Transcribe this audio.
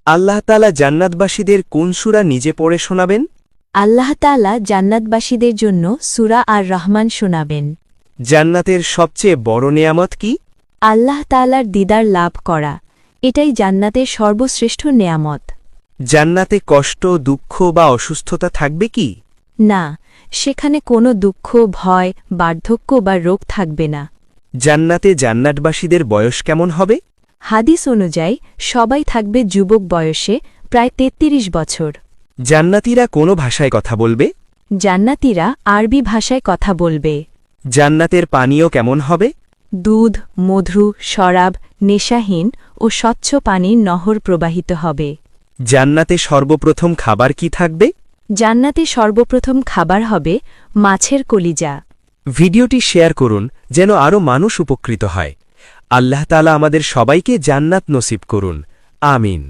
আল্লাহ তাআলা জান্নাতবাসীদের কোন সূরা নিজে পড়ে শোনাবেন? আল্লাহ তাআলা জান্নাতবাসীদের জন্য সূরা আর রহমান শোনাবেন। জান্নাতের সবচেয়ে বড় নেয়ামত কি? আল্লাহ তাআলার দিদার লাভ করা, এটাই জান্নাতের সর্বশ্রেষ্ঠ নেয়ামত। জান্নাতে কষ্ট, দুঃখ বা অসুস্থতা থাকবে কি? না, সেখানে কোনো দুঃখ, ভয়, বার্ধক্য বা রোগ থাকবে না। জান্নাতে জান্নাতবাসীদের বয়স কেমন হবে? হাদিস অনুযায়ী সবাই থাকবে যুবক বয়সে, প্রায় ৩৩ বছর। জান্নাতীরা কোন ভাষায় কথা বলবে? জান্নাতীরা আরবি ভাষায় কথা বলবে। জান্নাতের পানীয় কেমন হবে? দুধ, মধু, শরাব, নেশাহীন ও স্বচ্ছ পানির নহর প্রবাহিত হবে। জান্নাতে সর্বপ্রথম খাবার কি থাকবে? জান্নাতে সর্বপ্রথম খাবার হবে মাছের কলিজা। ভিডিওটি শেয়ার করুন যেন আরও মানুষ উপকৃত হয়। আল্লাহ তাআলা আমাদের সবাইকে জান্নাত নসিব করুন। আমিন।